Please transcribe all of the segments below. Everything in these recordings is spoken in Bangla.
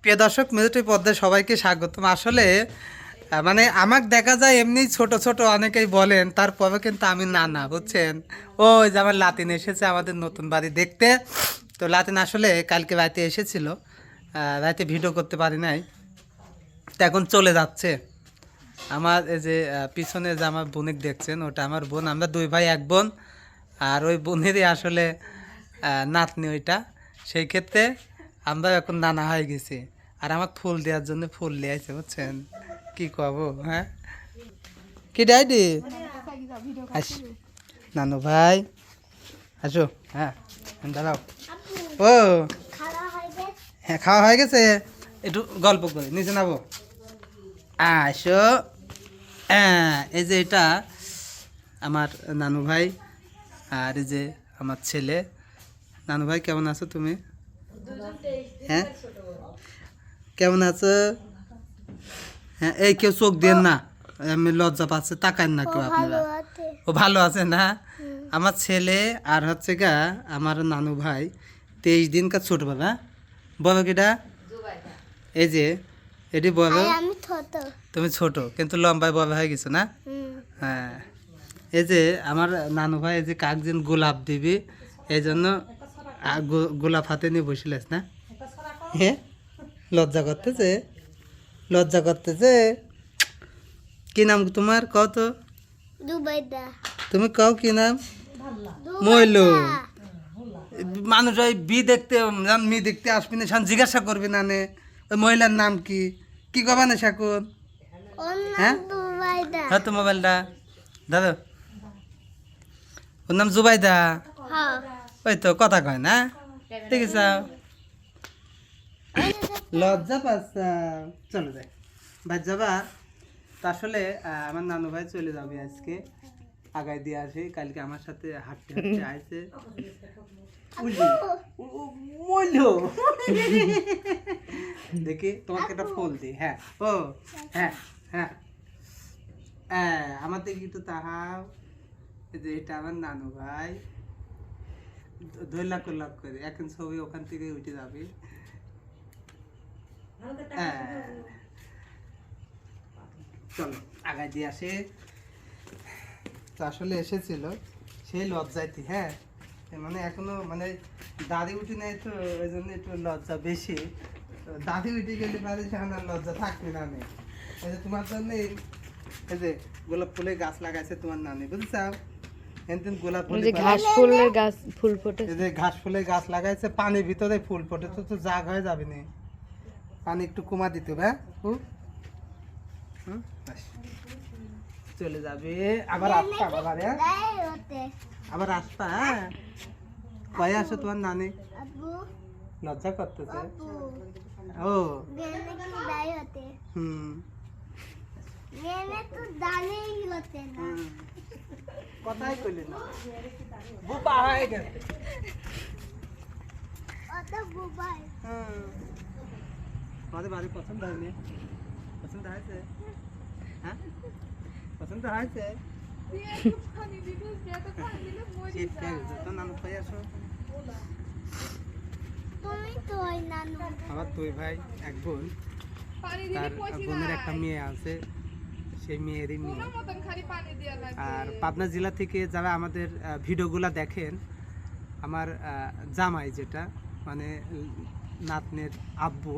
প্রিয় দর্শক, মেজেটি পর্দায় সবাইকে স্বাগতম। আসলে মানে আমাকে দেখা যায় এমনি ছোট ছোট অনেকেই বলেন, তারপরে কিন্তু আমি না বুঝছেন। ওই যে আমার লাতিন এসেছে আমাদের নতুন বাড়ি দেখতে। তো লাতিন আসলে কালকে রাতে এসেছিল, রাতে ভিডিও করতে পারি নাই, তো এখন চলে যাচ্ছে। আমার এই যে পিছনে যে আমার বোনিক দেখছেন, ওটা আমার বোন। আমরা দুই ভাই এক বোন, আর ওই বোনেরই আসলে নাতনি ওইটা। সেই ক্ষেত্রে আমরা এখন নানা হয়ে গেছি। আর আমার ফুল দেওয়ার জন্য ফুল নিয়ে আসছে, বুঝছেন। কি কব, হ্যাঁ কি ডাইডি আস নানু ভাই আসো। হ্যাঁ দাঁড়াও। ও হ্যাঁ, খাওয়া হয়ে গেছে। একটু গল্প করি, নিচে নাবো। আসো। হ্যাঁ, এই যে এটা আমার নানু ভাই, আর এই যে আমার ছেলে। নানু ভাই কেমন আছো তুমি? হ্যাঁ কেমন আছো? হ্যাঁ, এই কেউ চোখ দেন না, আমি লজ্জা পাচ্ছে, তাকান না কেউ আপনারা। ও ভালো আছে না? আমার ছেলে আর হচ্ছে গা আমার নানু ভাই 23 দিনকার ছোট বাবা। বলো কিটা? এই যে এটি বলো। তুমি ছোট কিন্তু লম্বায় বড় হয়ে গেছো না? হ্যাঁ, এই যে আমার নানু ভাই, এই যে কাকদিন গোলাপ দিবি, এই জন্য গোলাপ হাতে নিয়ে বসিলেস না? হ্যাঁ, লজ্জা করতেছে, লজ্জা করতেছে। কি নাম তোমার কও তো? তুমি কও কি নাম? মইলো। মানুষ ওই মি দেখতে আসবি না, জিজ্ঞাসা করবি না নে ওই মহিলার নাম কি, কি কবা না শাকুন? হ্যাঁ হ্যাঁ, তো মোবাইলটা দাদা, ওর নাম জুবাইদা। ওই তো কথা কয় না, ঠিক আছে। লজ্জা পাচ্ছা, চলে যাই ভাই যাবা। তো আসলে আমার নানু ভাই চলে যাবে আজকে, আগায় দিয়ে আসে। কালকে আমার সাথে হাঁটতে হাঁটতে আইছে। দেখি তোমাকে একটা ফুল দিই। হ্যাঁ, ও হ্যাঁ হ্যাঁ হ্যাঁ, আমার দিকে একটু তাহাও। যে এটা আমার নানু ভাই, 2 লাখ করে এখন ছবি ওখান থেকে উঠে যাবে। চলো আগায় দিয়ে আসে। তো আসলে এসেছিল সেই লজ্জাইতি। হ্যাঁ, মানে এখনো মানে দাদি উঠি নাই, তো ওই জন্য একটু লজ্জা বেশি। তো দাদি উঠে গেলে পারে সেখানে আর লজ্জা থাকবে না। এই যে তোমার জন্য এই যে গোলাপ ফুলের গাছ লাগাইছে তোমার নানি, বুঝছো? গোলাপ ফুলের ঘাস ফুলের গাছ ফুল ফোটে, এই যে ঘাস ফুলের গাছ লাগাইছে, পানির ভিতরে ফুল ফোটে, তো তো জাগ হয়ে যাবে না, পানি একটু কমা দিতে হবে। হ্যাঁ, চলে যাবে আবার আসবা বাবা রে, আবার আসবা। হ্যাঁ, কয়ে আসো তোমার নানি? লজ্জা করতেছে। ও হুম, কথাই কইলে না, বুবা হয়ে গেছে। আমাদের বাড়ি পছন্দ হয়নি? পছন্দ হয়েছে? হ্যাঁ, পছন্দ হয়েছে। নানু খাই আসো। আমার দুই ভাই এক বোন, তার বোনের একটা মেয়ে আছে, সেই মেয়েরই মেয়ে। আর পাবনা জেলা থেকে যারা আমাদের ভিডিওগুলো দেখেন, আমার জামাই যেটা মানে নাতনের আব্বু,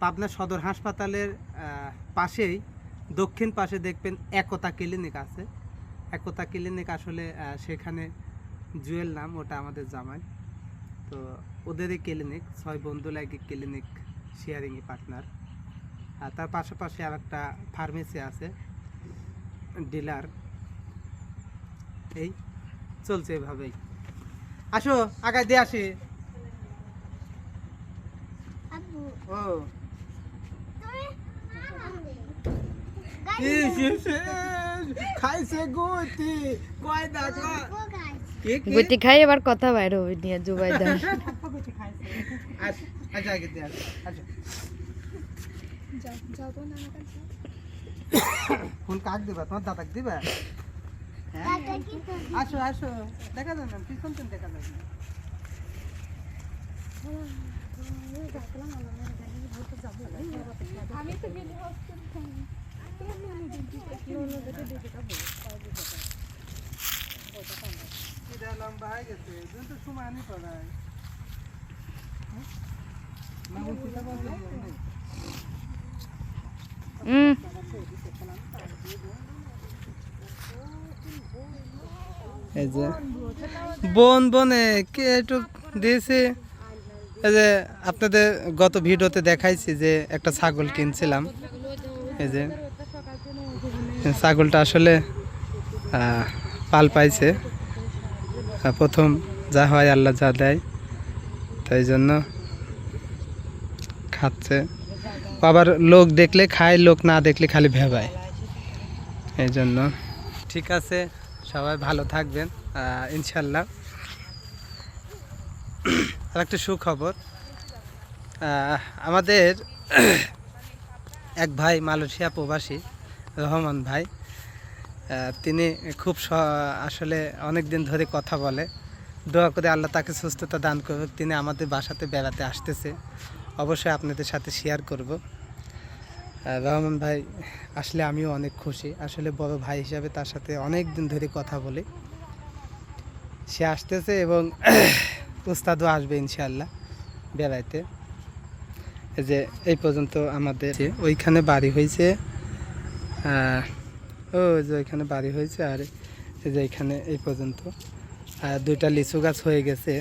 পাবনা সদর হাসপাতালের পাশেই দক্ষিণ পাশে দেখবেন একতা ক্লিনিক আছে। একতা ক্লিনিক আসলে সেখানে জুয়েল নাম, ওটা আমাদের জামাই। তো ওদেরই ক্লিনিক, 6 বন্ধু লাগে ক্লিনিক, শেয়ারিংয়ে পার্টনার। আর তার পাশাপাশি আর একটা ফার্মেসি আছে, ডিলার। এই চলছে এভাবেই। আসো আগায় দিয়ে আসি। ও খাইছে গুটি, কয় দেখো গুটি খাই এবার কথা বাইরে হবে নিয়ে জুবাইদা। আচ্ছা আগে দিয়ে আসো। আচ্ছা ফোন কাক দিবা, তোমার দাদাক দিবা? হ্যাঁ, আসো আসো, দেখা যাবে না, পিছন দেখা যাবে না। লম্বা হয়ে গেছে কিন্তু সমানই পড়ায় এই যে বনে কে একটু দিয়েছি। এই যে আপনাদের গত ভিডিওতে দেখাইছি যে একটা ছাগল কিনছিলাম। এই যে ছাগলটা আসলে পাল পাইছে। প্রথম যা হয় আল্লাহ যা দেয়, তাই জন্য খাচ্ছে। আবার লোক দেখলে খায়, লোক না দেখলে খালি ভেবায়, এই জন্য। ঠিক আছে, সবাই ভালো থাকবেন ইনশাল্লাহ। আর একটা সুখবর, আমাদের এক ভাই মালয়েশিয়া প্রবাসী রহমান ভাই, তিনি খুব আসলে অনেক দিন ধরে কথা বলে। দোয়া করে আল্লাহ তাকে সুস্থতা দান করবে। তিনি আমাদের বাসাতে বেড়াতে আসতেছে, অবশ্যই আপনাদের সাথে শেয়ার করব। রহমান ভাই আসলে আমিও অনেক খুশি, আসলে বড় ভাই হিসাবে তার সাথে অনেক দিন ধরে কথা বলি। সে আসতেছে এবং উস্তাদও আসবে ইনশাআল্লাহ বেড়াইতে। এই যে এই পর্যন্ত আমাদের ওইখানে বাড়ি হয়েছে, ও যে ওইখানে বাড়ি হয়েছে। আর এই যে এখানে এই পর্যন্ত দুইটা লিচু গাছ হয়ে গেছে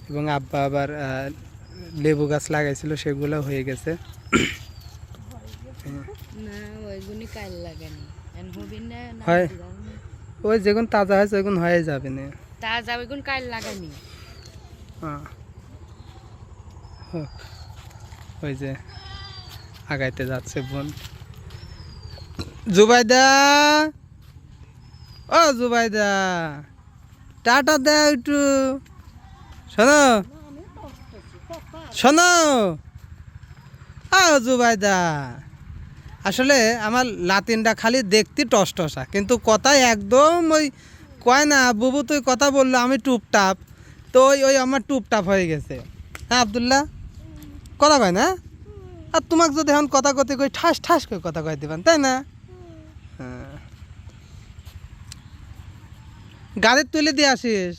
এবং আব্বা আবার লেবু গাছ লাগাইছিল, সেগুলো হয়ে গেছে। হয় ওই যেগুন তাজা হয়েছে ওইগুন হয়ে যাবে না, তাজা ওইগুন কাল লাগানি। ওই যে আগাইতে যাচ্ছে বোন। জুবাইদা, ও জুবাইদা, টাটা দাও একটু। শোনো শোনো, ও জুবাইদা, আসলে আমার লাতিনটা খালি দেখতে টসটসা, কিন্তু কথায় একদম ওই কয় না বুবু তুই কথা বললো আমি টুপটাপ, তো ওই ওই আমার টুপটাপ হয়ে গেছে। হ্যাঁ আব্দুল্লাহ, কথা কয় না? আর তোমাকে যদি এখন কথা কতে কই ঠাস ঠাস করে কথা কয় দিবেন, তাই না? হ্যাঁ, গাড়ি তুলে দিয়ে আসিস।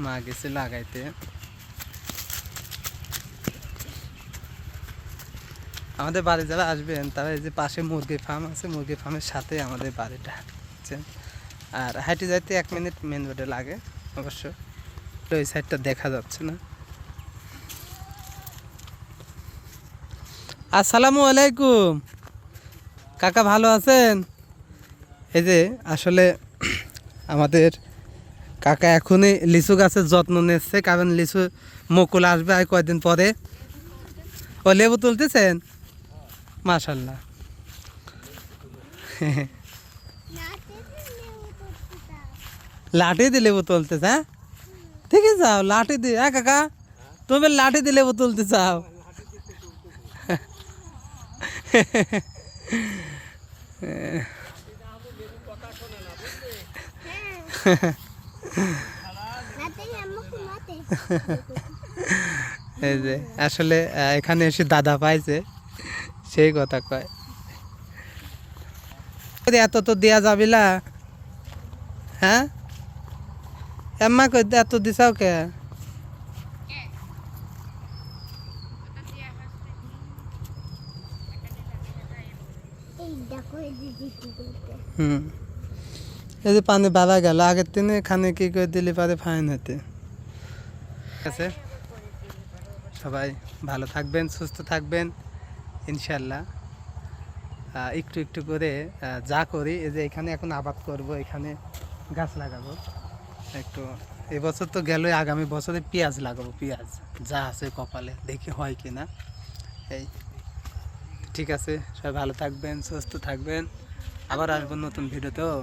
মা গেছে লাগাইতে। আমাদের বাড়ি যারা আসবেন তারা এই যে পাশে মুরগি ফার্ম আছে, মুরগি ফার্মের সাথে আমাদের বাড়িটা, বুঝছেন? আর হাইটে যাইতে 1 মিনিট মেন রোডে লাগে অবশ্য, তো ওই সাইডটা দেখা যাচ্ছে না। আসসালামু আলাইকুম কাকা, ভালো আছেন? এই যে আসলে আমাদের কাকা এখনই লিচু গাছের যত্ন নিচ্ছে, কারণ লিচু মুকুল আসবে আর কয়েকদিন পরে। ও লেবু তুলতেছেন, মাশাল্লাহ। লাঠি দিয়ে লেবু তুলতেছে? হ্যাঁ ঠিক আছে, যাও লাঠি দিয়ে। হ্যাঁ কাকা, তুমি লাঠি দিয়ে লেবু তুলতে চাও? এই যে আসলে এখানে এসে দাদা পাইছে, সেই কথা কয়। এত তো দেয়া যাবিলা? হ্যাঁ এম্মা কই এত দিছাও কে? হুম, এই যে পানি বাড়া গেল, আগের দিনে এখানে কি করে দিলে পারে ফাইন হতে। ঠিক আছে, সবাই ভালো থাকবেন, সুস্থ থাকবেন ইনশাল্লাহ। একটু একটু করে যা করি, এই যে এখানে এখন আবাদ করব, এখানে গাছ লাগাবো একটু। এবছর তো গেলই, আগামী বছরে পেঁয়াজ লাগাবো, পেঁয়াজ যা আছে কপালে, দেখি হয় কি না। এই ঠিক আছে, সবাই ভালো থাকবেন, সুস্থ থাকবেন, আবার আসবো নতুন ভিডিওতেও।